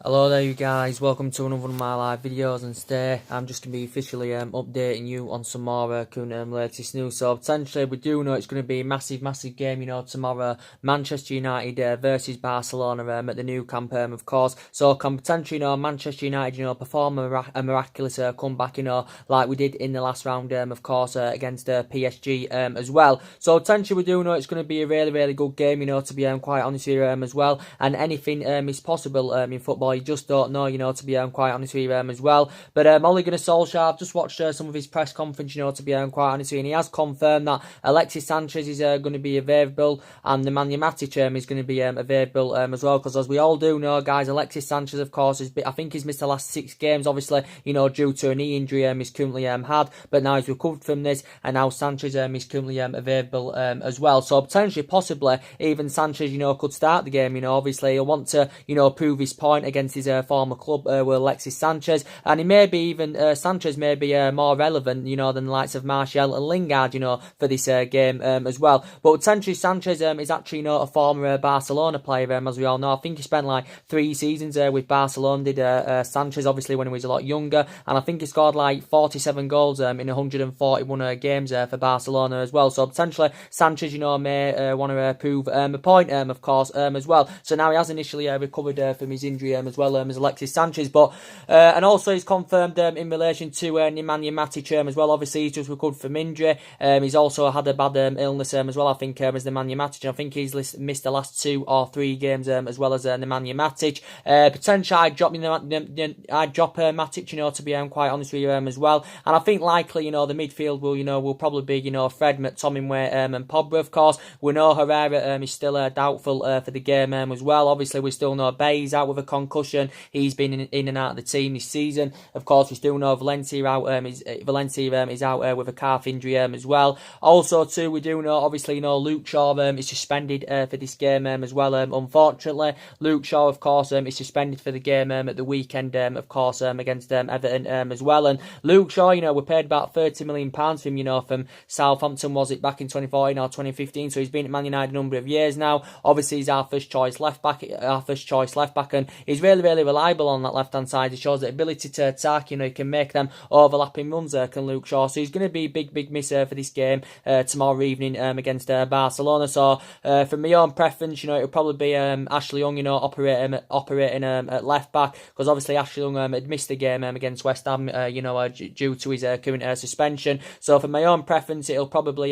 Hello there you guys, welcome to another one of my live videos, and today I'm just going to be officially updating you on some more current latest news. So potentially we do know it's going to be a massive game, tomorrow, Manchester United versus Barcelona at the Nou Camp, of course. So can potentially, Manchester United, perform a miraculous comeback, like we did in the last round, of course, against PSG as well. So potentially we do know it's going to be a really good game, to be quite honest with you as well, and anything is possible in football. You just don't know, to be quite honest with you as well. But Ole Gunnar Solsjaker, I've just watched some of his press conference, to be quite honest with you, and he has confirmed that Alexis Sanchez is going to be available, and the Nemanja Matic is going to be available as well, because as we all do know, guys, Alexis Sanchez, of course, I think he's missed the last 6 games, obviously, due to a knee injury he's currently had, but now he's recovered from this, and now Sanchez is currently available as well. So potentially, possibly, even Sanchez, could start the game. Obviously, he'll want to, prove his point against his former club with Alexis Sanchez, and he may be even Sanchez may be more relevant, than the likes of Martial and Lingard, for this game as well. But potentially Sanchez is actually a former Barcelona player, as we all know. I think he spent like 3 seasons with Barcelona. Did Sanchez, obviously, when he was a lot younger, and I think he scored like 47 goals in 141 games for Barcelona as well. So potentially Sanchez, may want to prove a point, of course, as well. So now he has initially recovered from his injury as well as Alexis Sanchez, but and also he's confirmed in relation to Nemanja Matic as well. Obviously he's just recovered from injury. He's also had a bad illness as well, I think, as Nemanja Matic. I think he's missed the last 2 or 3 games as well as Nemanja Matic. Potentially I'd drop Matic, to be quite honest with you as well. And I think likely, the midfield will probably be Fred, McTominay and Pogba, of course. We know Herrera is still doubtful for the game as well. Obviously we still know Bay's out with a concussion. He's been in and out of the team this season. Of course, we still know Valencia out. Valencia is out with a calf injury as well. Also, too, we do know, obviously, Luke Shaw is suspended for this game as well. Unfortunately, Luke Shaw, of course, is suspended for the game at the weekend, of course, against Everton as well. And Luke Shaw, we paid about £30 million for him, from Southampton, was it back in 2014 or 2015? So he's been at Man United a number of years now. Obviously, he's our first choice left back, and he's really reliable on that left hand side. He shows the ability to attack. He can make them overlapping runs, can Luke Shaw. So he's going to be a big miss for this game tomorrow evening against Barcelona. So from my own preference, it'll probably be Ashley Young, operating at left back, because obviously Ashley Young had missed the game against West Ham, due to his current suspension. So for my own preference, it will probably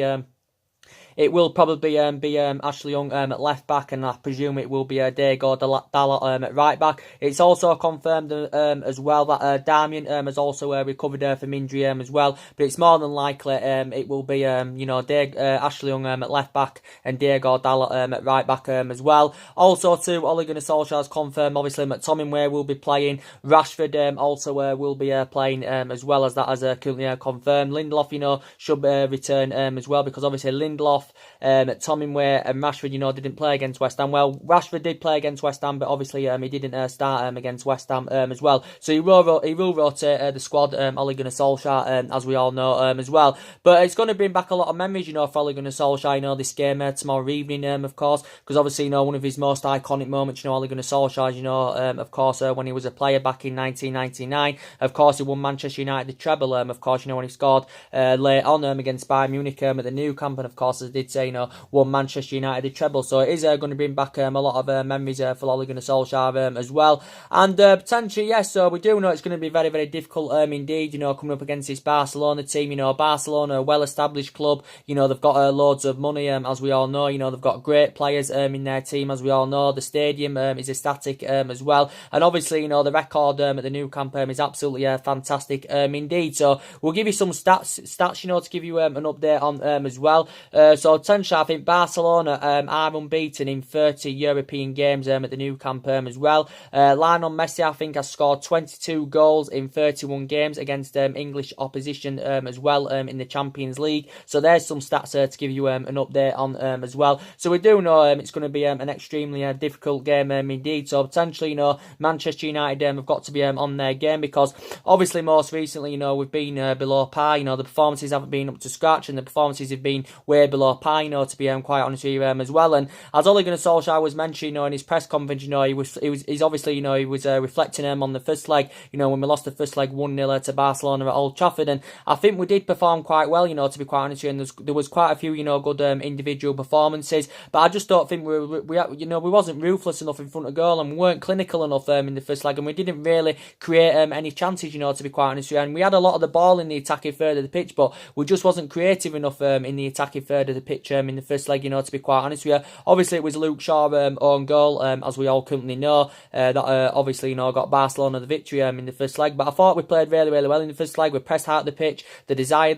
be Ashley Young at left back, and I presume it will be Diego Dalot at right back. It's also confirmed as well that Darmian has also recovered from injury as well, but it's more than likely it will be Ashley Young at left back and Diego Dalot at right back as well. Also too, Ole Gunnar Solskjaer has confirmed, obviously, McTominay will be playing. Rashford also will be playing as well, as that has currently confirmed. Lindelof, should return as well, because obviously Lindelof, Tominway and Rashford, didn't play against West Ham. Well, Rashford did play against West Ham, but obviously he didn't start against West Ham as well. So he will rotate the squad, Ole Gunnar Solskjaer, as we all know as well. But it's going to bring back a lot of memories, for Ole Gunnar Solskjaer, this game tomorrow evening, of course, because obviously, one of his most iconic moments, Ole Gunnar Solskjaer, of course, when he was a player back in 1999, of course, he won Manchester United the treble, of course, when he scored late on against Bayern Munich at the Nou Camp, and of course, as I did say, won Manchester United the treble. So it is going to bring back a lot of memories for Ole Gunnar Solskjaer as well. And potentially, yes, so we do know it's going to be very difficult indeed, coming up against this Barcelona team. Barcelona, a well-established club. They've got loads of money, as we all know. They've got great players in their team, as we all know. The stadium is ecstatic as well. And obviously, the record at the Nou Camp is absolutely fantastic indeed. So we'll give you some stats, to give you an update on as well. So potentially, I think Barcelona are unbeaten in 30 European games at the Nou Camp as well. Lionel Messi, I think, has scored 22 goals in 31 games against English opposition as well in the Champions League. So there's some stats to give you an update on as well. So we do know it's going to be an extremely difficult game indeed. So potentially, Manchester United have got to be on their game, because obviously most recently, we've been below par. The performances haven't been up to scratch, and the performances have been way below below par, to be quite honest with you, as well. And as Ole Gunnar Solskjaer was mentioning, in his press conference, he's obviously, he was reflecting on the first leg, when we lost the first leg 1-0 to Barcelona at Old Trafford. And I think we did perform quite well, to be quite honest with you, and there was quite a few, good individual performances, but I just don't think we wasn't ruthless enough in front of goal, and we weren't clinical enough in the first leg, and we didn't really create any chances, to be quite honest with you. And we had a lot of the ball in the attacking third of the pitch, but we just wasn't creative enough in the attacking third of the pitch in the first leg, to be quite honest with you. Obviously, it was Luke Shaw own goal, as we all currently know, that obviously, got Barcelona the victory in the first leg. But I thought we played really, really well in the first leg. We pressed hard the pitch. The desire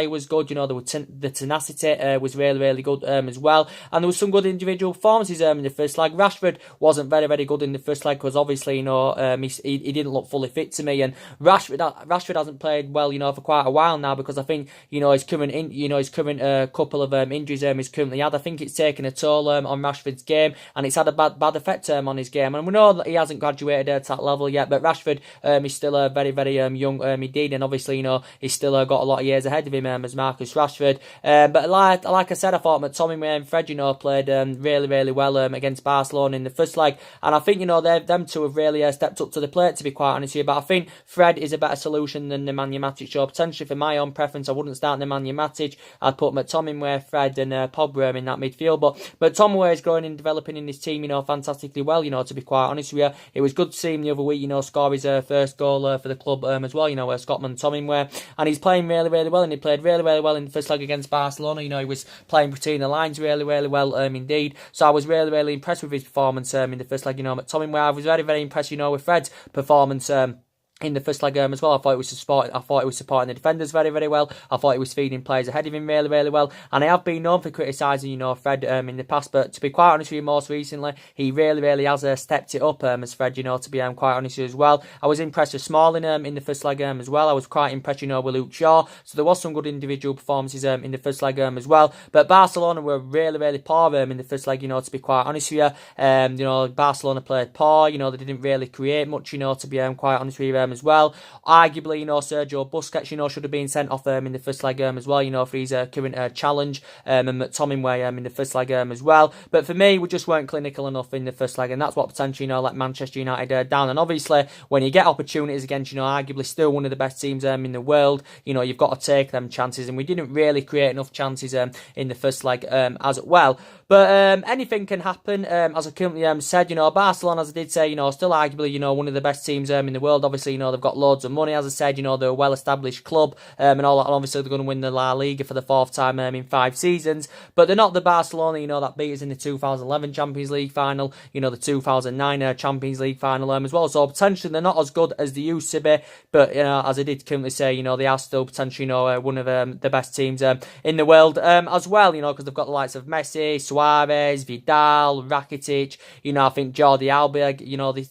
was good. The tenacity was really, really good as well. And there was some good individual performances in the first leg. Rashford wasn't very, very good in the first leg because obviously, he didn't look fully fit to me. And Rashford hasn't played well, for quite a while now, because I think, his current couple of injuries he's currently had. I think it's taken a toll on Rashford's game, and it's had a bad effect on his game. And we know that he hasn't graduated to that level yet, but Rashford is still very, very young indeed, and obviously, he's still got a lot of years ahead of him as Marcus Rashford. But like I said, I thought McTominay and Fred, played really, really well against Barcelona in the first leg, and I think, them two have really stepped up to the plate, to be quite honest with you. But I think Fred is a better solution than Nemanja Matic. So potentially, for my own preference, I wouldn't start Nemanja Matic. I'd put McTominay, Fred, and Pogba in that midfield. But McTominay is growing and developing in this team, fantastically well. To be quite honest with you, it was good to see him the other week, score his first goal for the club as well. Scott McTominay, and he's playing really, really well, and he played really, really well in the first leg against Barcelona. He was playing between the lines really, really well indeed. So I was really, really impressed with his performance in the first leg. McTominay, I was very, very impressed, with Fred's performance in the first leg as well. I thought it was supporting the defenders very, very well. I thought he was feeding players ahead of him really, really well. And I have been known for criticising, Fred in the past, but to be quite honest with you, most recently, he really, really has stepped it up as Fred, to be quite honest with you as well. I was impressed with Smalling in the first leg as well. I was quite impressed, with Luke Shaw. So there was some good individual performances in the first leg as well. But Barcelona were really, really poor in the first leg, to be quite honest with you. Barcelona played poor. They didn't really create much, to be quite honest with you as well. Arguably, Sergio Busquets, should have been sent off in the first leg as well, for his current challenge, and McTominay in the first leg as well. But for me, we just weren't clinical enough in the first leg, and that's what potentially, let Manchester United down. And obviously, when you get opportunities against, arguably still one of the best teams in the world, you've got to take them chances, and we didn't really create enough chances in the first leg as well. But anything can happen, as I currently said, Barcelona, as I did say, still arguably, one of the best teams in the world. Obviously, they've got loads of money, as I said, they're a well-established club, and all that, and obviously they're going to win the La Liga for the fourth time in 5 seasons, but they're not the Barcelona, that beat us in the 2011 Champions League final, the 2009 Champions League final as well, so potentially they're not as good as they used to be, but, as I did currently say, they are still potentially, one of the best teams in the world as well, because they've got the likes of Messi, Suarez, Vidal, Rakitic, I think Jordi Alba,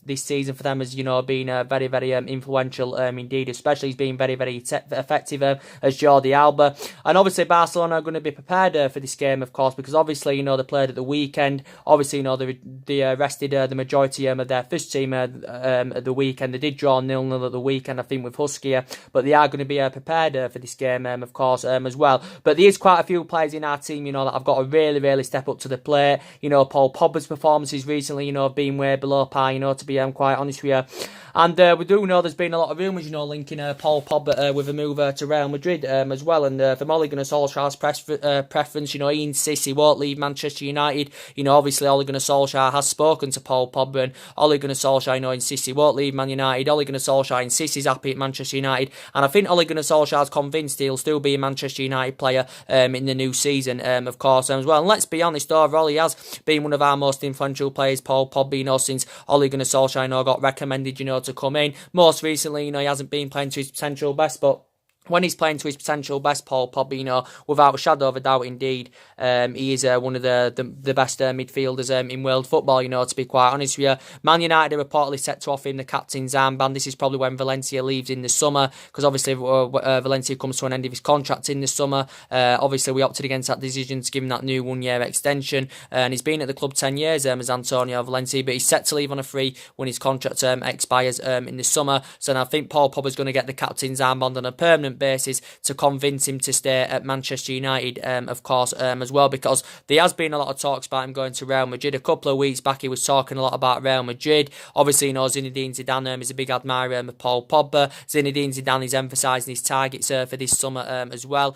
this season for them has, been very, very influential indeed, especially he's been very, very effective as Jordi Alba. And obviously Barcelona are going to be prepared for this game, of course, because obviously, they played at the weekend. Obviously, they rested the majority of their first team at the weekend. They did draw 0-0 at the weekend, I think, with Husky, but they are going to be prepared for this game, of course, as well. But there is quite a few players in our team, that have got to really, really step up to the plate. Paul Pogba's performances recently, have been way below par, to be quite honest with you. And we do know there's been a lot of rumours, linking Paul Pogba with a move to Real Madrid as well. And from Ole Gunnar Solskjaer's preference, he insists he won't leave Manchester United. Obviously Ole Gunnar Solskjaer has spoken to Paul Pogba, and Ole Gunnar Solskjaer, insists he won't leave Man United. Ole Gunnar Solskjaer insists he's happy at Manchester United, and I think Ole Gunnar Solskjaer's convinced he'll still be a Manchester United player in the new season, of course, as well. And let's be honest, overall, he has been one of our most influential players, Paul Pogba, since Ole Gunnar Solskjaer, got recommended, to come in. Most recently, he hasn't been playing to his potential best, but when he's playing to his potential best, Paul Pogba, without a shadow of a doubt, indeed, he is one of the best midfielders in world football, to be quite honest with you. Man United are reportedly set to offer him the captain's armband. This is probably when Valencia leaves in the summer, because obviously Valencia comes to an end of his contract in the summer. Obviously, we opted against that decision to give him that new 1-year extension, and he's been at the club 10 years as Antonio Valencia, but he's set to leave on a free when his contract expires in the summer. So I think Paul Pogba's going to get the captain's armband on a permanent permanent basis to convince him to stay at Manchester United, of course, as well, because there has been a lot of talks about him going to Real Madrid. A couple of weeks back, he was talking a lot about Real Madrid. Obviously, Zinedine Zidane is a big admirer of Paul Pogba. Zinedine Zidane is emphasising his targets for this summer as well.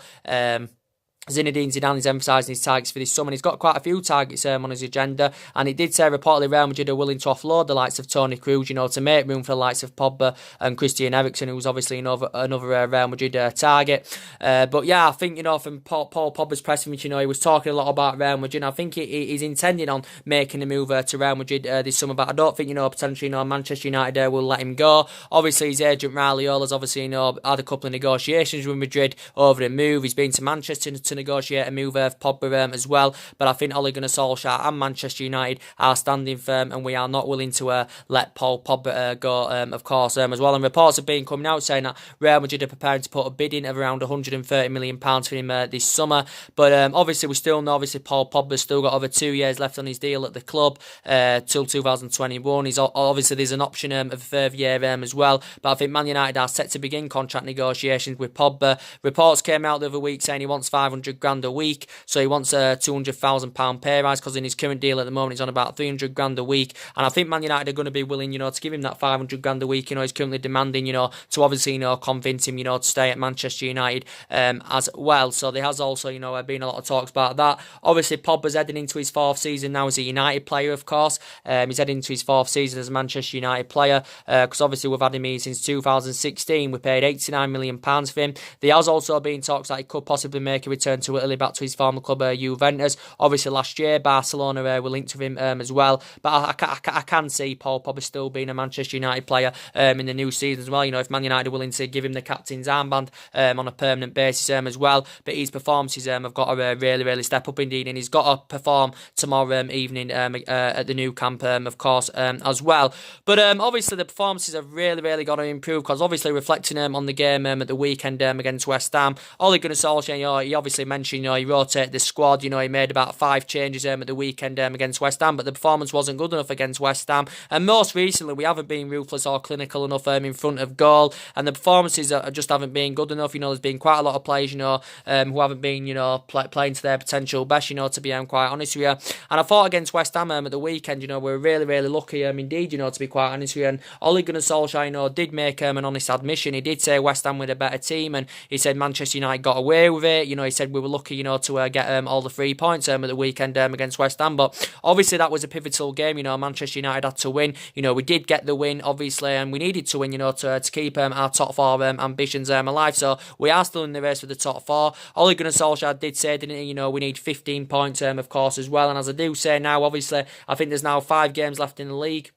Zinedine Zidane is emphasising his targets for this summer. He's got quite a few targets on his agenda, and he did say reportedly Real Madrid are willing to offload the likes of Toni Kroos, to make room for the likes of Pogba and Christian Eriksen, who's obviously another Real Madrid target. But yeah, I think from Paul Pogba's press conference, he was talking a lot about Real Madrid. I think he's intending on making a move to Real Madrid this summer, but I don't think potentially Manchester United will let him go. Obviously, his agent Raiola obviously had a couple of negotiations with Madrid over the move. He's been to Manchester to negotiate a move of Pogba as well, but I think Ole Gunnar Solskjaer and Manchester United are standing firm, and we are not willing to let Paul Pogba go, of course, as well. And reports have been coming out saying that Real Madrid are preparing to put a bid in of around £130 million for him this summer, but obviously we still know Paul Pogba's still got over 2 years left on his deal at the club till 2021. He's obviously there's an option of a further year as well, but I think Man United are set to begin contract negotiations with Pogba. Reports came out the other week saying he wants 500 grand a week, so he wants a £200,000 pay rise, because in his current deal at the moment he's on about 300 grand a week, and I think Man United are going to be willing to give him that 500 grand a week. He's currently demanding to obviously convince him to stay at Manchester United as well. So there has also been a lot of talks about that. Obviously Pogba's heading into his fourth season now as a United player, of course. He's heading into his fourth season as a Manchester United player, because obviously we've had him here since 2016. We paid £89 million for him. There has also been talks that he could possibly make a return to Italy, back to his former club Juventus. Obviously last year Barcelona were linked with him as well, but I can see Paul Pogba still being a Manchester United player in the new season as well. If Man United are willing to give him the captain's armband on a permanent basis as well. But his performances have got to really step up indeed, and he's got to perform tomorrow evening at the new camp, of course, as well. But obviously the performances have really got to improve, because obviously reflecting on the game at the weekend against West Ham, Ole Gunnar Solskjaer, he obviously mentioned he rotated the squad. He made about 5 changes at the weekend against West Ham, but the performance wasn't good enough against West Ham. And most recently, we haven't been ruthless or clinical enough in front of goal, and the performances just haven't been good enough. There's been quite a lot of players, who haven't been, playing to their potential best, to be quite honest with you. And I thought against West Ham at the weekend, we were really lucky indeed, to be quite honest with you. And Ole Gunnar Solskjaer, did make an honest admission. He did say West Ham were a better team, and he said Manchester United got away with it. He said we were lucky, to get all the 3 points at the weekend against West Ham. But obviously that was a pivotal game. Manchester United had to win. We did get the win, obviously, and we needed to win, to keep our top 4 ambitions alive. So we are still in the race for the top 4. Ole Gunnar Solskjaer did say, didn't he, we need 15 points, of course, as well. And as I do say now, obviously, I think there's now 5 games left in the league.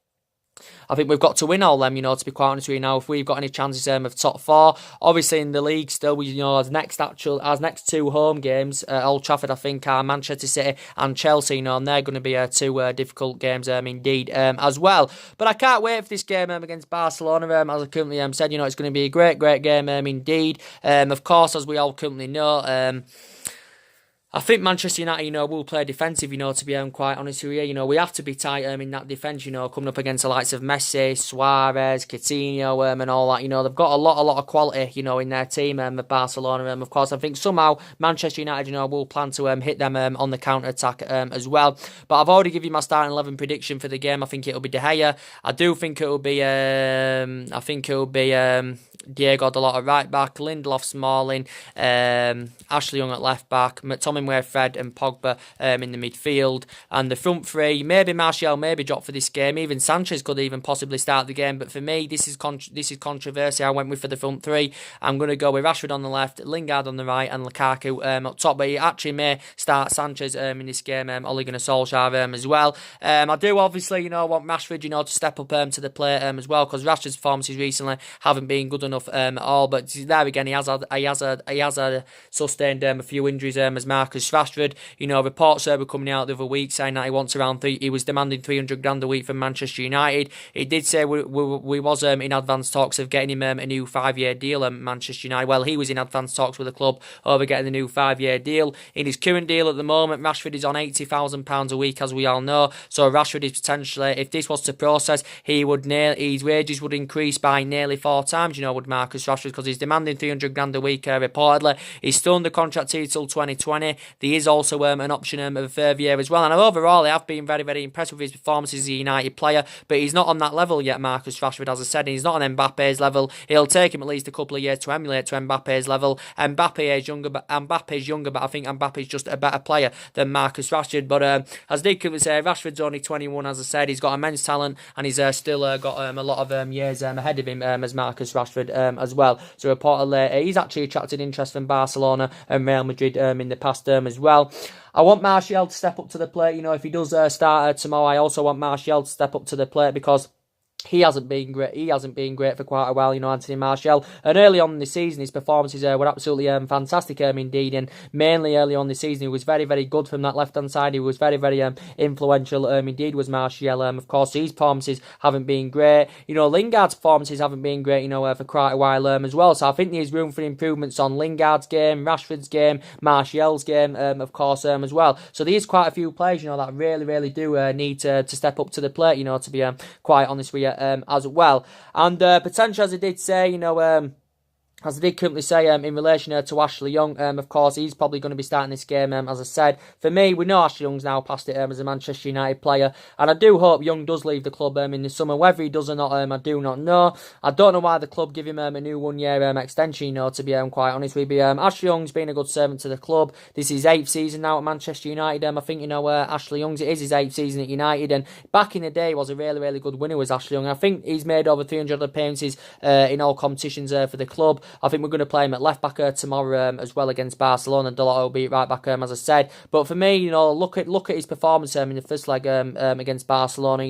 I think we've got to win all them, to be quite honest with you now, if we've got any chances of top 4. Obviously in the league still, our next 2 home games at Old Trafford, I think, are Manchester City and Chelsea, and they're going to be 2 difficult games indeed as well. But I can't wait for this game against Barcelona, as I currently said, it's going to be a great game indeed. Of course, as we all currently know, I think Manchester United, will play defensive, to be quite honest with you. We have to be tight in that defence, coming up against the likes of Messi, Suarez, Coutinho, and all that. They've got a lot of quality, in their team at Barcelona. Of course, I think somehow Manchester United, will plan to hit them on the counter-attack as well. But I've already given you my starting 11 prediction for the game. I think it'll be De Gea. I do think it'll be, Diego Dalot at right back, Lindelof, Smalling, Ashley Young at left back, McTominay, Fred and Pogba in the midfield, and the front 3, maybe Martial maybe drop for this game, even Sanchez could even possibly start the game, but for me this is controversy. I went with for the front 3. I'm going to go with Rashford on the left, Lingard on the right and Lukaku up top, but he actually may start Sanchez in this game, Ole Gunnar Solskjaer as well. I do obviously want Rashford to step up to the plate as well, because Rashford's performances recently haven't been good enough at all, but there again he has sustained a few injuries as Mark Marcus Rashford. Reports were coming out the other week saying that he was demanding 300 grand a week from Manchester United. He did say we was in advanced talks of getting him a new 5-year deal at Manchester United. Well, he was in advanced talks with the club over getting the new 5-year deal. In his current deal at the moment, Rashford is on £80,000 a week, as we all know. So Rashford is potentially, if this was to process, his wages would increase by nearly 4 times, would Marcus Rashford, because he's demanding 300 grand a week reportedly. He's still under contract till 2020. There is also an option of a further year as well. And overall, I have been very, very impressed with his performances as a United player, but he's not on that level yet, Marcus Rashford, as I said. He's not on Mbappe's level. It'll take him at least a couple of years to emulate to Mbappe's level. Mbappe's younger, but I think Mbappe's just a better player than Marcus Rashford. But as Dick would say, Rashford's only 21, as I said. He's got immense talent, and he's still got a lot of years ahead of him as Marcus Rashford as well. So reportedly, he's actually attracted interest from Barcelona and Real Madrid in the past as well. I want Martial to step up to the plate. If he does start tomorrow, I also want Martial to step up to the plate, because he hasn't been great. He hasn't been great for quite a while, Anthony Martial. And early on in the season, his performances were absolutely fantastic indeed. And mainly early on in the season, he was very, very good from that left-hand side. He was very, very influential indeed, was Martial. Of course, his performances haven't been great. Lingard's performances haven't been great, for quite a while as well. So I think there's room for improvements on Lingard's game, Rashford's game, Martial's game, of course, as well. So there's quite a few players, that really, really do need to step up to the plate, to be quite honest with you. As well. And potentially, as I did say, as I did currently say in relation to Ashley Young, of course, he's probably going to be starting this game, as I said. For me, we know Ashley Young's now past it as a Manchester United player, and I do hope Young does leave the club in the summer. Whether he does or not, I do not know. I don't know why the club give him a new 1-year extension, to be quite honest with you. Ashley Young's been a good servant to the club. This is his 8th season now at Manchester United. I think, Ashley Young's, it is his 8th season at United, and back in the day, was a really, really good winner, was Ashley Young. I think he's made over 300 appearances in all competitions for the club. I think we're going to play him at left back tomorrow as well against Barcelona. Dalot will be at right back, as I said. But for me, look at his performance in the first leg against Barcelona.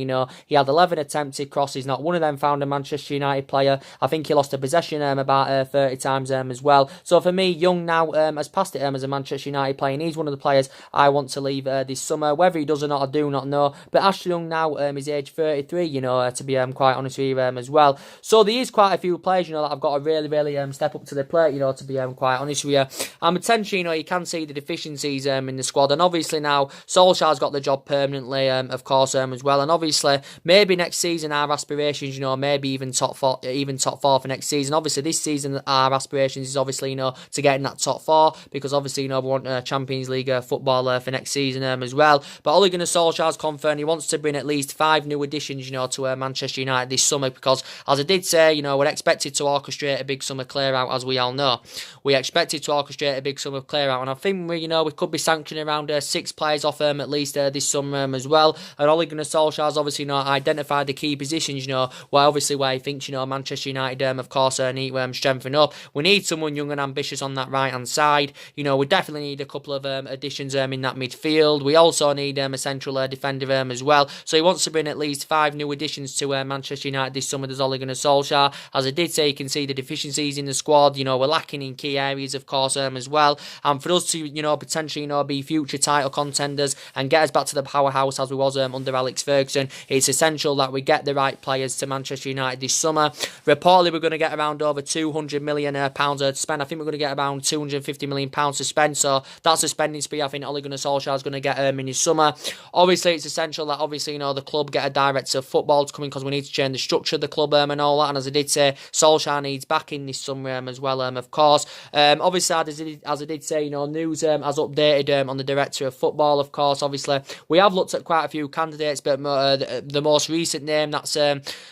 He had 11 attempted crosses. Not one of them found a Manchester United player. I think he lost a possession about 30 times as well. So for me, Young now has passed it as a Manchester United player, and he's one of the players I want to leave this summer. Whether he does or not, I do not know. But Ashley Young now is age 33. To be quite honest with you as well. So there is quite a few players that I've got to really, really step up to the plate, to be quite honest with you. And potentially, you can see the deficiencies in the squad. And obviously now, Solskjaer's got the job permanently, of course, as well. And obviously, maybe next season our aspirations, maybe even top four for next season. Obviously, this season our aspirations is obviously, to get in that top 4, because obviously, we want Champions League football for next season as well. But Ole Gunnar Solskjaer's confirmed he wants to bring at least 5 new additions, to Manchester United this summer, because as I did say, we're expected to orchestrate a big summer clear out, as we all know. We expected to orchestrate a big summer clear out, and I think we could be sanctioning around 6 players off at least this summer as well. And Ole Gunnar Solskjaer's obviously identified the key positions, where he thinks Manchester United of course need to strengthen up. We need someone young and ambitious on that right hand side. We definitely need a couple of additions in that midfield. We also need a central defender as well. So he wants to bring at least 5 new additions to Manchester United this summer. There's Ole Gunnar Solskjaer. As I did say, you can see the deficiencies in the squad. We're lacking in key areas, of course, as well. And for us to, potentially, be future title contenders and get us back to the powerhouse as we was under Alex Ferguson, it's essential that we get the right players to Manchester United this summer. Reportedly, we're going to get around over £200 million to spend. I think we're going to get around £250 million to spend. So that's a spending spree I think Ole Gunnar Solskjaer is going to get in his summer. Obviously, it's essential that the club get a director of football to come in, because we need to change the structure of the club and all that. And as I did say, Solskjaer needs backing this summer as well, of course. Obviously, as I did say, news has updated on the director of football, of course. Obviously, we have looked at quite a few candidates, but the most recent name that's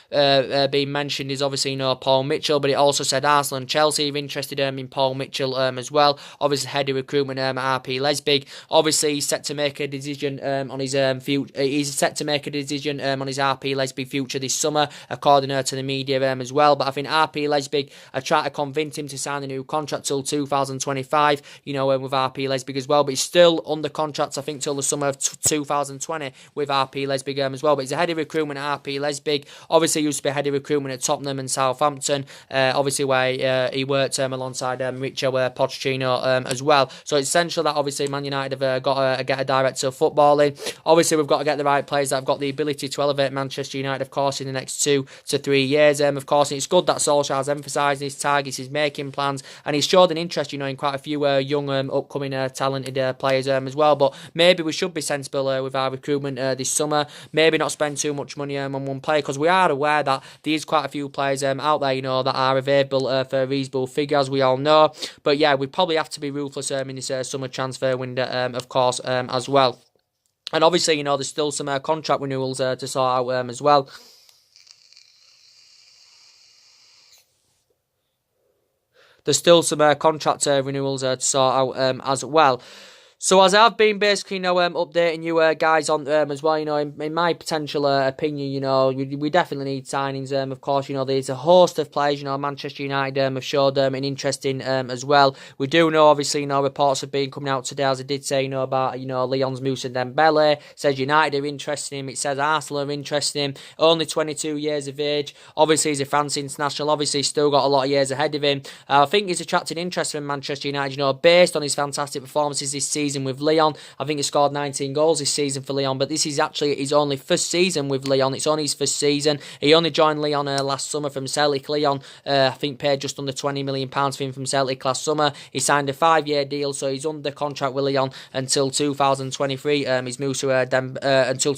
been mentioned is obviously, Paul Mitchell, but it also said Arsenal and Chelsea are interested in Paul Mitchell as well. Obviously, head of recruitment at RP Leipzig. Obviously, he's set to make a decision on his future. He's set to make a decision on his RP Leipzig future this summer, according to the media as well. But I think RP Leipzig are trying to convince him to sign a new contract till 2025, with RP Leipzig as well. But he's still under contract, I think, till the summer of 2020 with RP Leipzig as well. But he's a head of recruitment at RP Leipzig. Obviously, he used to be head of recruitment at Tottenham and Southampton, obviously where he worked alongside Mauricio Pochettino as well. So it's essential that obviously Man United have got to get a director of football in. Obviously, we've got to get the right players that have got the ability to elevate Manchester United, of course, in the next 2 to 3 years. Of course, and it's good that Solskjaer's emphasising his targets, he's making plans, and he's showed an interest, in quite a few young, upcoming, talented players as well. But maybe we should be sensible with our recruitment this summer. Maybe not spend too much money on one player, because we are aware that there's quite a few players out there, that are available for a reasonable figure, as we all know. But yeah, we probably have to be ruthless in this summer transfer window, of course, as well. And obviously, there's still some contract renewals to sort out as well. There's still some contract renewals to sort out as well. So as I've been basically, updating you guys on as well, in my potential opinion, we definitely need signings. Of course, there's a host of players. Manchester United have showed an interest in as well. We do know, obviously, reports have been coming out today, as I did say, about Lyon's Moussa Dembele. Says United are interested in him. It says Arsenal are interested in him. Only 22 years of age. Obviously, he's a France international. Obviously, he's still got a lot of years ahead of him. I think he's attracted interest from Manchester United. Based on his fantastic performances this season with Lyon. I think he scored 19 goals this season for Lyon, but this is actually his only first season with Lyon. It's only his first season. He only joined Lyon last summer from Celtic. Lyon, I think, paid just under £20 million for him from Celtic last summer. He signed a 5-year deal, so he's under contract with Lyon until 2023. He's Moussa until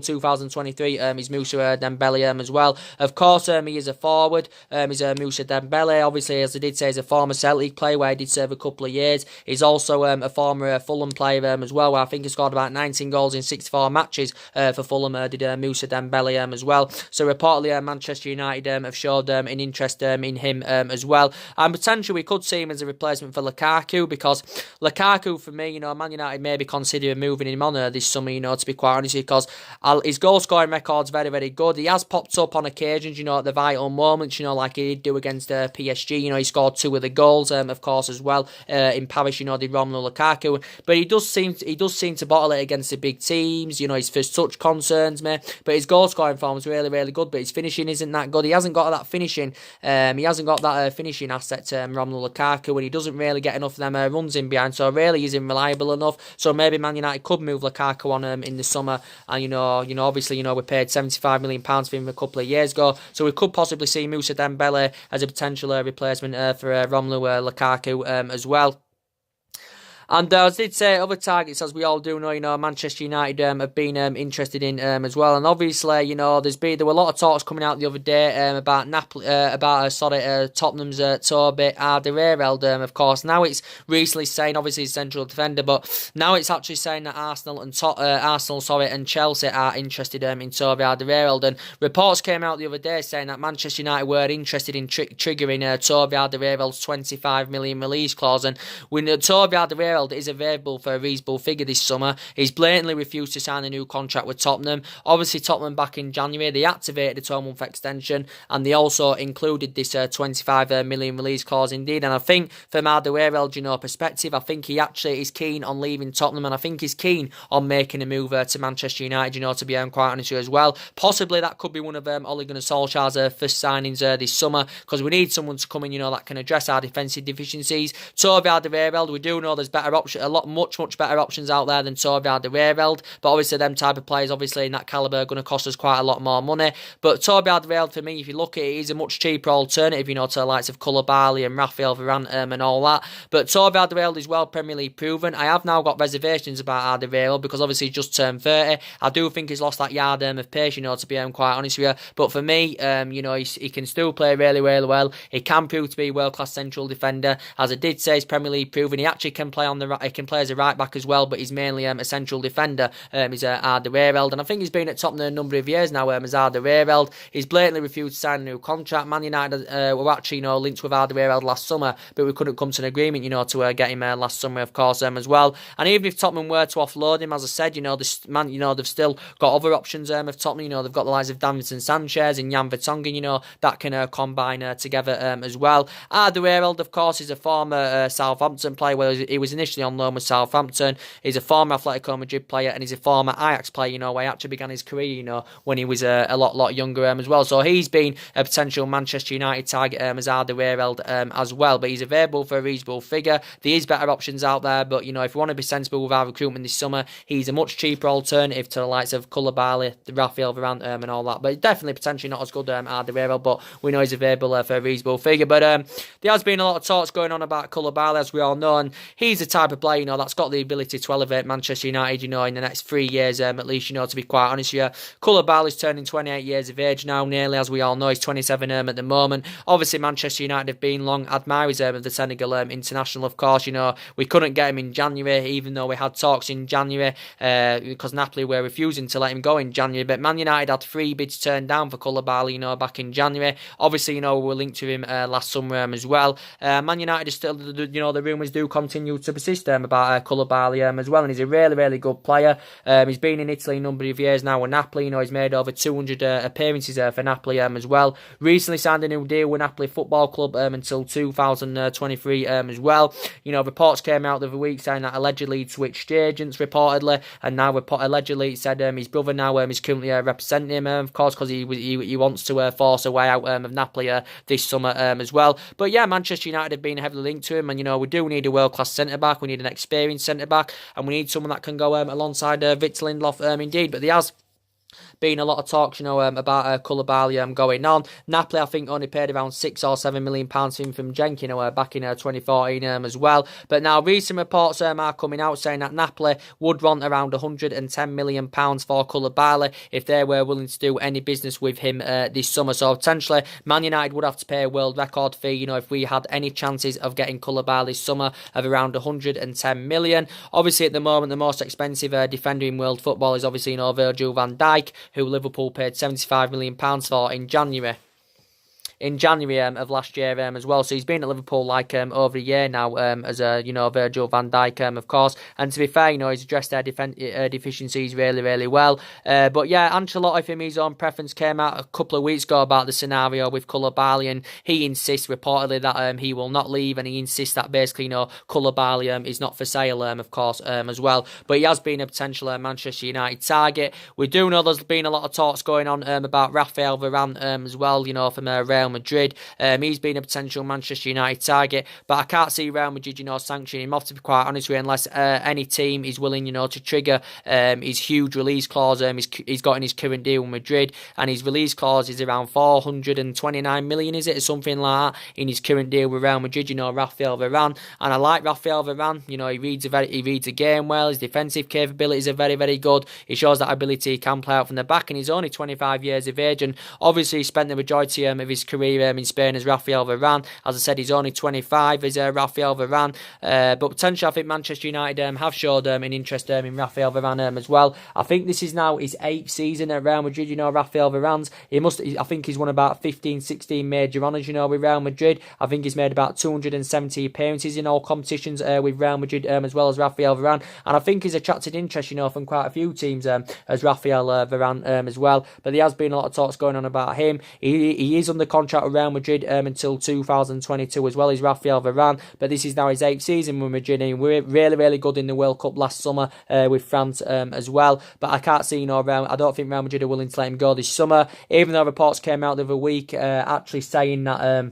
2023. He's Moussa Dembele as well. Of course, he is a forward. He's Moussa Dembele. Obviously, as I did say, he's a former Celtic player where he did serve a couple of years. He's also a former Fulham player as well, where I think he scored about 19 goals in 64 matches for Fulham. Did Moussa Dembele as well. So reportedly, Manchester United have showed an interest in him as well. And potentially we could see him as a replacement for Lukaku, because Lukaku, for me, Man United maybe consider moving him on this summer, to be quite honest, because his goal scoring record's very, very good. He has popped up on occasions, at the vital moments, like he did do against PSG. He scored 2 of the goals, of course, as well in Paris. Did Romelu Lukaku. But he does seem to bottle it against the big teams. His first touch concerns me. But his goal scoring form is really, really good. But his finishing isn't that good. He hasn't got that finishing. He hasn't got that finishing asset to Romelu Lukaku, and he doesn't really get enough of them runs in behind. So really, he's reliable enough. So maybe Man United could move Lukaku on in the summer. And obviously, we paid £75 million for him a couple of years ago. So we could possibly see Moussa Dembele as a potential replacement for Romelu Lukaku as well. And as I did say, other targets, as we all do know, Manchester United have been interested in as well. And obviously, there were a lot of talks coming out the other day about Tottenham's Toby Alderweireld, of course. Now it's recently saying, obviously, he's central defender, but now it's actually saying that Arsenal and Chelsea are interested in Toby Alderweireld. And reports came out the other day saying that Manchester United were interested in triggering Toby Alderweireld's £25 million release clause. And when Toby Alderweireld is available for a reasonable figure this summer, he's blatantly refused to sign a new contract with Tottenham. Obviously, Tottenham back in January, they activated a 12-month extension, and they also included this £25 million release clause indeed. And I think from Alderweireld, perspective, I think he actually is keen on leaving Tottenham, and I think he's keen on making a move to Manchester United, to be quite honest with you as well. Possibly that could be one of Ole Gunnar Solskjaer's first signings this summer, because we need someone to come in, that can address our defensive deficiencies. Toby Alderweireld, we do know there's much better options out there than Toby Alderweireld, but obviously them type of players, obviously in that calibre, are going to cost us quite a lot more money. But Toby Alderweireld, for me, if you look at it, he's a much cheaper alternative, to the likes of Koulibaly and Raphael Varane and all that. But Toby Alderweireld is well Premier League proven. I have now got reservations about Alderweireld, because obviously he's just turned 30. I do think he's lost that yard of pace, to be quite honest with you. But for me, he can still play really, really well. He can prove to be a world-class central defender. As I did say, he's Premier League proven. He actually can play on the right. He can play as a right back as well, but he's mainly a central defender. He's Alderweireld, and I think he's been at Tottenham a number of years now. As Alderweireld, he's blatantly refused to sign a new contract. Man United were actually linked with Alderweireld last summer, but we couldn't come to an agreement to get him last summer, of course, as well. And even if Tottenham were to offload him, as I said, this man, they've still got other options of Tottenham. They've got the likes of Davinson Sanchez and Jan Vertonghen, that can combine together as well. Alderweireld, of course, is a former Southampton player. Well, he was initially on loan with Southampton. He's a former Atletico Madrid player, and he's a former Ajax player. Where he actually began his career, when he was a lot younger as well. So he's been a potential Manchester United target as Alderweireld as well. But he's available for a reasonable figure. There is better options out there, but if we want to be sensible with our recruitment this summer, he's a much cheaper alternative to the likes of Koulibaly, Raphael Varane, and all that. But definitely potentially not as good Alderweireld, but we know he's available for a reasonable figure. But there has been a lot of talks going on about Koulibaly, as we all know, and he's the type of player that's got the ability to elevate Manchester United in the next 3 years at least, to be quite honest with you. Koulibaly's turning 28 years of age now, nearly, as we all know. He's 27 at the moment. Obviously, Manchester United have been long admirers of the Senegal international, of course. We couldn't get him in January, even though we had talks in January, because Napoli were refusing to let him go in January. But Man United had 3 bids turned down for Koulibaly, back in January. Obviously, we were linked to him last summer as well. Man United is still, the rumours do continue to persist about Koulibaly as well, and he's a really, really good player. He's been in Italy a number of years now with Napoli. He's made over 200 appearances for Napoli as well. Recently signed a new deal with Napoli Football Club until 2023 as well. Reports came out the other week saying that allegedly he'd switched agents, reportedly, and now allegedly it said his brother now is currently representing him, of course, because he wants to force a way out of Napoli this summer as well. But yeah, Manchester United have been heavily linked to him, and we do need a world-class centre-back. We need an experienced centre-back, and we need someone that can go alongside Victor Lindelof indeed. But there has been a lot of talks, about Koulibaly going on. Napoli, I think, only paid around £6 or £7 million for him from Genk, back in 2014 as well. But now recent reports are coming out saying that Napoli would want around £110 million for Koulibaly if they were willing to do any business with him this summer. So potentially, Man United would have to pay a world record fee, if we had any chances of getting Koulibaly this summer, of around £110 million. Obviously, at the moment, the most expensive defender in world football is obviously Virgil van Dijk, who Liverpool paid £75 million for in January of last year as well. So he's been at Liverpool over a year now as Virgil van Dijk, of course. And to be fair, he's addressed their deficiencies really, really well. But yeah, Ancelotti, from his own preference, came out a couple of weeks ago about the scenario with Koulibaly, and he insists reportedly that he will not leave, and he insists that basically Koulibaly is not for sale, of course, as well. But he has been a potential Manchester United target. We do know there's been a lot of talks going on about Raphael Varane as well, from Real Madrid. He's been a potential Manchester United target, but I can't see Real Madrid, sanctioning him off, to be quite honest with you, unless any team is willing, to trigger his huge release clause he's got in his current deal with Madrid, and his release clause is around 429 million, is it, or something like that, in his current deal with Real Madrid, Raphael Varane. And I like Raphael Varane, he reads the game well, his defensive capabilities are very, very good, he shows that ability, he can play out from the back, and he's only 25 years of age, and obviously he spent the majority of his career in Spain as Raphael Varane. As I said, he's only 25 as Raphael Varane, but potentially I think Manchester United have showed an interest in Raphael Varane as well. I think this is now his 8th season at Real Madrid. Raphael Varane's, I think he's won about 15, 16 major honours, with Real Madrid. I think he's made about 270 appearances in all competitions with Real Madrid, as well as Raphael Varane, and I think he's attracted interest, from quite a few teams as Raphael Varane as well. But there has been a lot of talks going on about him. He is under contract with Real Madrid until 2022 as well as Raphael Varane, but this is now his 8th season with Madrid, and we're really, really good in the World Cup last summer with France as well. But I can't see, I don't think Real Madrid are willing to let him go this summer, even though reports came out the other week actually saying that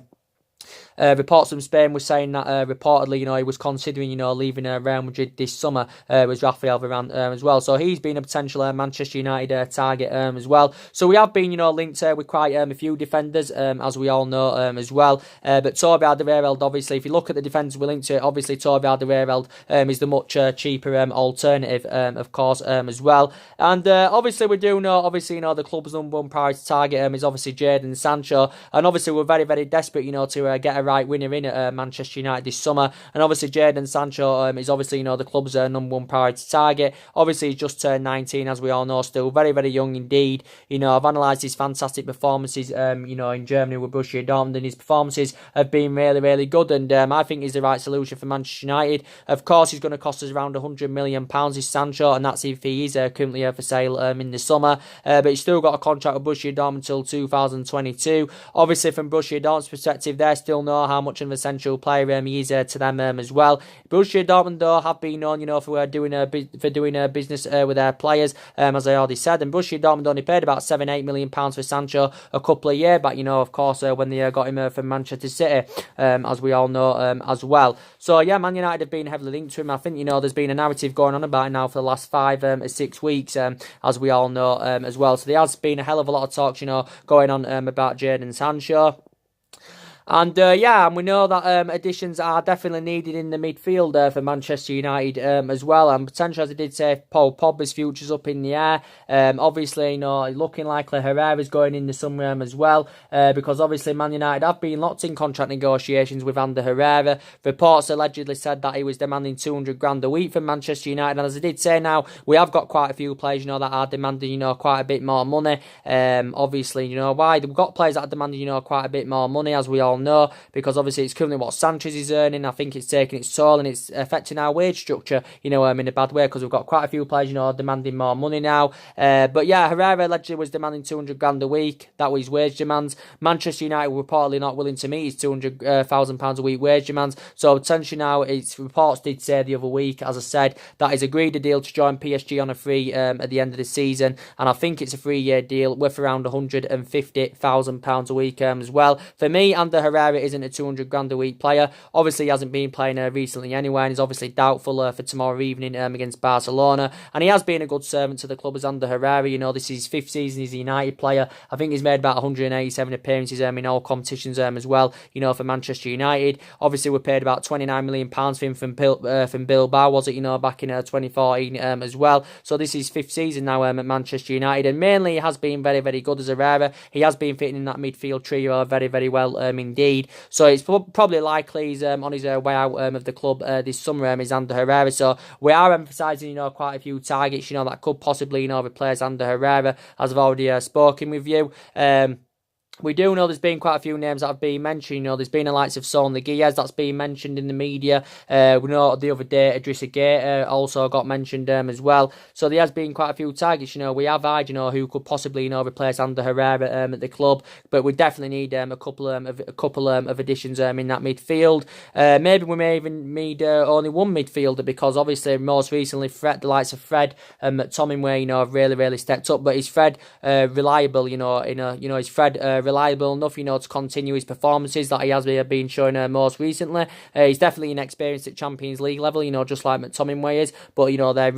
reports from Spain were saying that reportedly, he was considering, leaving Real Madrid this summer with Raphael Varane as well. So he's been a potential Manchester United target as well. So we have been, linked with quite a few defenders, as we all know as well. But Toby Alderweireld, obviously, if you look at the defenders we're linked to, obviously Toby Alderweireld is the much cheaper alternative, of course, as well. And obviously we do know, the club's number one priority target is obviously Jadon Sancho, and obviously we're very, very desperate, to to get a right winner in at Manchester United this summer. And obviously Jadon Sancho is obviously, the club's number one priority target. Obviously he's just turned 19, as we all know, still very, very young indeed. I've analysed his fantastic performances, in Germany with Borussia Dortmund, and his performances have been really, really good, and I think he's the right solution for Manchester United. Of course, he's going to cost us around £100 million, is Sancho, and that's if he is currently for sale in the summer, but he's still got a contract with Borussia Dortmund until 2022. Obviously, from Borussia Dortmund's perspective, they still know how much of an essential player he is to them as well. Borussia Dortmund, though, have been known, for doing business with their players, as I already said, and Borussia Dortmund only paid about £7-8 million for Sancho a couple of years back, of course, when they got him from Manchester City, as we all know as well. So, yeah, Man United have been heavily linked to him. I think, there's been a narrative going on about it now for the last 5 or 6 weeks, as we all know as well. So there has been a hell of a lot of talks, going on about Jadon Sancho. And and we know that additions are definitely needed in the midfield for Manchester United as well. And potentially, as I did say, Paul Pogba's future's up in the air. Obviously, looking likely Herrera's going in the summer as well, because obviously Man United have been locked in contract negotiations with Ander Herrera. Reports allegedly said that he was demanding $200,000 a week from Manchester United. And as I did say, now we have got quite a few players, that are demanding, quite a bit more money. Obviously, why we've got players that are demanding, quite a bit more money, as we all know, because obviously it's currently what Sanchez is earning. I think it's taking its toll and it's affecting our wage structure, in a bad way, because we've got quite a few players, demanding more money now. But yeah, Herrera allegedly was demanding $200,000 a week. That was his wage demands. Manchester United were reportedly not willing to meet his £200,000 a week wage demands. So potentially now, its reports did say the other week, as I said, that he's agreed a deal to join PSG on a free at the end of the season, and I think it's a 3-year deal worth around £150,000 a week as well. For me, Ander Herrera isn't a $200,000 a week player. Obviously, he hasn't been playing recently anyway, and he's obviously doubtful for tomorrow evening against Barcelona. And he has been a good servant to the club as Ander Herrera. This is his 5th season. He's a United player. I think he's made about 187 appearances in all competitions as well, for Manchester United. Obviously, we paid about £29 million for him from Bilbao, was it, back in 2014 as well. So this is his 5th season now at Manchester United, and mainly he has been very, very good as Herrera. He has been fitting in that midfield trio very, very well indeed. So it's probably likely he's on his way out of the club this summer, is Ander Herrera. So we are emphasising, quite a few targets, that could possibly, replace Ander Herrera, as I've already spoken with you. We do know there's been quite a few names that have been mentioned. There's been the likes of Son Liguez that's been mentioned in the media. We know the other day Idrissa Gueye also got mentioned as well. So there has been quite a few targets. We have eyed, who could possibly, replace Ander Herrera at the club. But we definitely need a couple of additions in that midfield. Maybe we may even need only one midfielder, because obviously most recently the likes of Fred and McTominay, have really, really stepped up. But is Fred reliable? Is Fred reliable enough, to continue his performances that he has been showing most recently? He's definitely inexperienced at Champions League level, just like McTominay is. But they've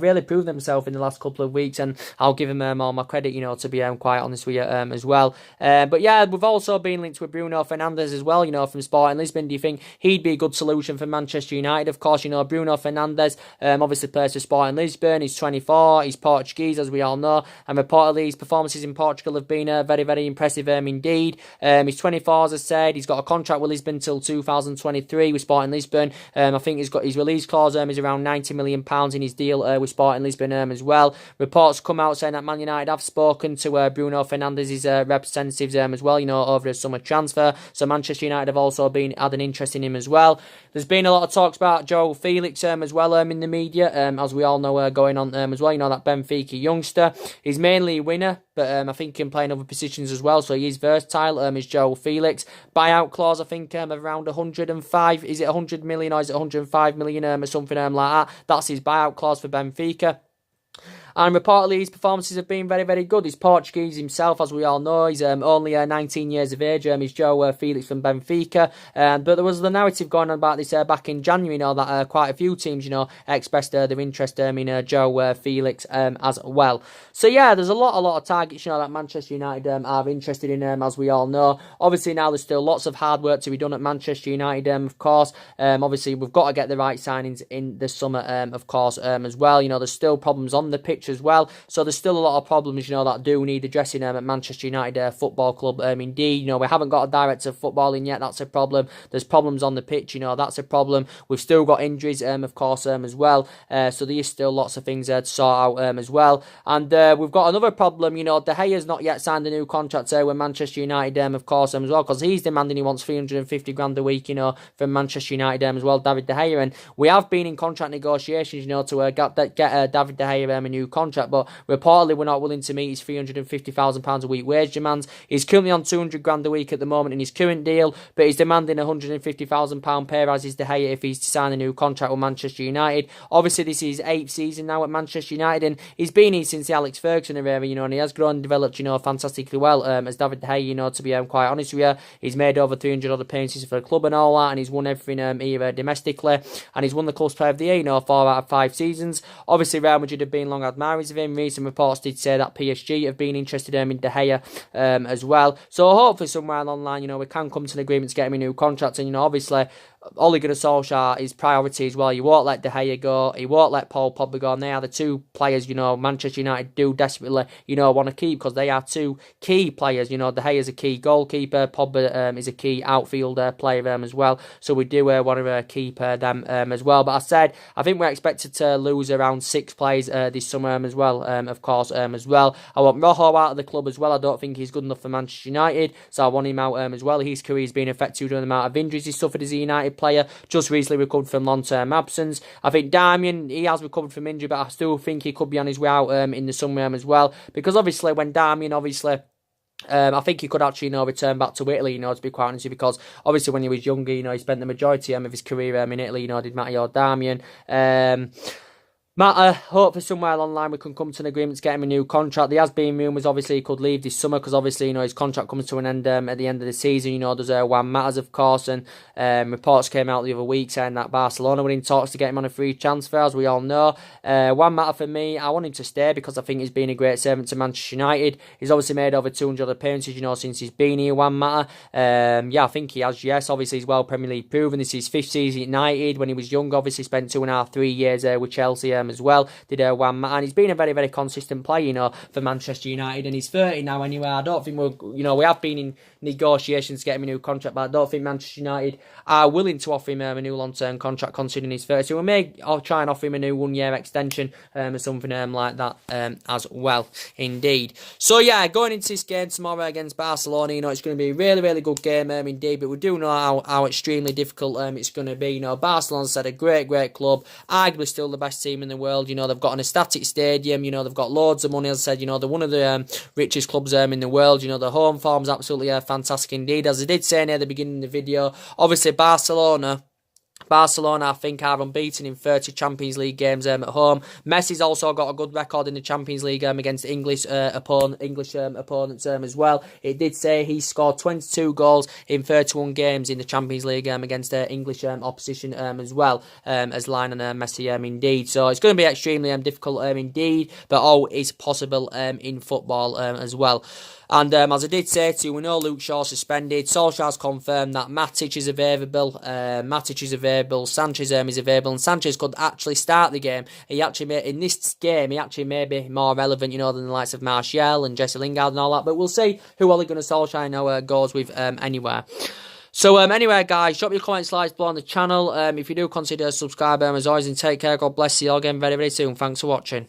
really proved themselves in the last couple of weeks, and I'll give him all my credit, to be quite honest with you as well. But yeah, we've also been linked with Bruno Fernandes as well, from Sporting Lisbon. Do you think he'd be a good solution for Manchester United? Of course, Bruno Fernandes obviously plays for Sporting Lisbon. He's 24. He's Portuguese, as we all know, and reportedly his performances in Portugal have been very, very impressive indeed. He's 24, as I said. He's got a contract with Lisbon till 2023 with Sporting Lisbon. I think he's got his release clause is around £90 million in his deal with Sporting Lisbon as well. Reports come out saying that Man United have spoken to Bruno Fernandes' representatives as well, over a summer transfer. So Manchester United have also had an interest in him as well. There's been a lot of talks about Joe Felix as well in the media, as we all know going on as well. That Benfica youngster. He's mainly a winner, but I think he can play in other positions as well, so he is versatile, is Joe Felix. Buyout clause, I think, of around 105, is it 100 million or is it 105 million or something like that? That's his buyout clause for Benfica. And reportedly, his performances have been very, very good. He's Portuguese himself, as we all know. He's only 19 years of age. He's Joe Felix from Benfica. But there was the narrative going on about this back in January, that quite a few teams, expressed their interest in Joe Felix as well. So yeah, there's a lot of targets, that Manchester United are interested in, as we all know. Obviously, now there's still lots of hard work to be done at Manchester United, of course. Obviously, we've got to get the right signings in the summer, of course, as well. There's still problems on the pitch pitch as well. So there's still a lot of problems, that do need addressing at Manchester United Football Club. Indeed, we haven't got a director of footballing yet. That's a problem. There's problems on the pitch, that's a problem. We've still got injuries, of course, as well. So there is still lots of things to sort out as well. And we've got another problem, De Gea's not yet signed a new contract with Manchester United, of course, as well, because he's demanding he wants 350 grand a week, from Manchester United as well, David De Gea. And we have been in contract negotiations, to get David De Gea a new contract, but reportedly we're not willing to meet his £350,000 a week wage demands. He's currently on 200 grand a week at the moment in his current deal, but he's demanding £150,000 pay rise is De Gea if he's to sign a new contract with Manchester United. Obviously, this is his 8th season now at Manchester United, and he's been here since the Alex Ferguson era, and he has grown and developed, fantastically well, as David De Gea, to be quite honest with you. He's made over 300 odd appearances for the club and all that, and he's won everything here domestically, and he's won the Club's Player of the Year, 4 out of 5 seasons. Obviously, Real Madrid have been long admirers of him. Recent reports did say that PSG have been interested in De Gea as well. So hopefully somewhere along the line, we can come to an agreement to get him a new contract, and obviously Ole Gunnar Solskjaer, his priority as well. He won't let De Gea go. He won't let Paul Pogba go. And they are the two players, Manchester United do desperately, want to keep, because they are two key players. De Gea is a key goalkeeper. Pogba is a key outfielder player as well. So we do want to keep them as well. But I think we're expected to lose around 6 players this summer as well, of course, as well. I want Rojo out of the club as well. I don't think he's good enough for Manchester United, so I want him out as well. His career's been affected due to the amount of injuries he suffered as a United player. Just recently recovered from long-term absence. I think Darmian, he has recovered from injury, but I still think he could be on his way out in the summer as well. Because obviously, when Darmian, I think he could actually, return back to Italy, to be quite honest with you, because obviously when he was younger, he spent the majority of his career in Italy, did Matteo Darmian. Matter, hopefully somewhere along the line we can come to an agreement to get him a new contract. There has been rumours, obviously, he could leave this summer, because obviously, his contract comes to an end at the end of the season. There's Juan Matters, of course, and reports came out the other week saying that Barcelona were in talks to get him on a free transfer, as we all know. Juan Mata, for me, I want him to stay, because I think he's been a great servant to Manchester United. He's obviously made over 200 appearances, since he's been here, Juan Mata. I think he has, yes. Obviously, he's well Premier League proven. This is his 5th season at United. When he was young, obviously, spent 2.5, 3 years with Chelsea as well. Did Juan Mata, and he's been a very, very consistent player, for Manchester United, and he's 30 now anyway. I don't think we have been in negotiations to get him a new contract, but I don't think Manchester United are willing to offer him a new long-term contract considering he's 30. So we may try and offer him a new 1-year extension or something like that as well, indeed. So yeah, going into this game tomorrow against Barcelona, it's going to be a really, really good game indeed, but we do know how extremely difficult it's going to be. Barcelona's had a great, great club, arguably still the best team in the world. They've got an ecstatic stadium, they've got loads of money, as I said, they're one of the richest clubs in the world. The home form's absolutely fantastic indeed. As I did say near the beginning of the video, obviously Barcelona, I think, are unbeaten in 30 Champions League games at home. Messi's also got a good record in the Champions League against English opponents as well. It did say he scored 22 goals in 31 games in the Champions League against English opposition as well, as Lionel Messi indeed. So it's going to be extremely difficult indeed, but all is possible in football as well. And as I did say to you, we know Luke Shaw suspended. Solskjaer's confirmed that Matic is available. Sanchez is available, and Sanchez could actually start the game. In this game, he actually may be more relevant, than the likes of Martial and Jesse Lingard and all that. But we'll see who Ole Gunnar Solskjaer goes with anywhere. So anyway, guys, drop your comments, likes below on the channel. If you do consider subscribing, as always, and take care. God bless you all again very, very soon. Thanks for watching.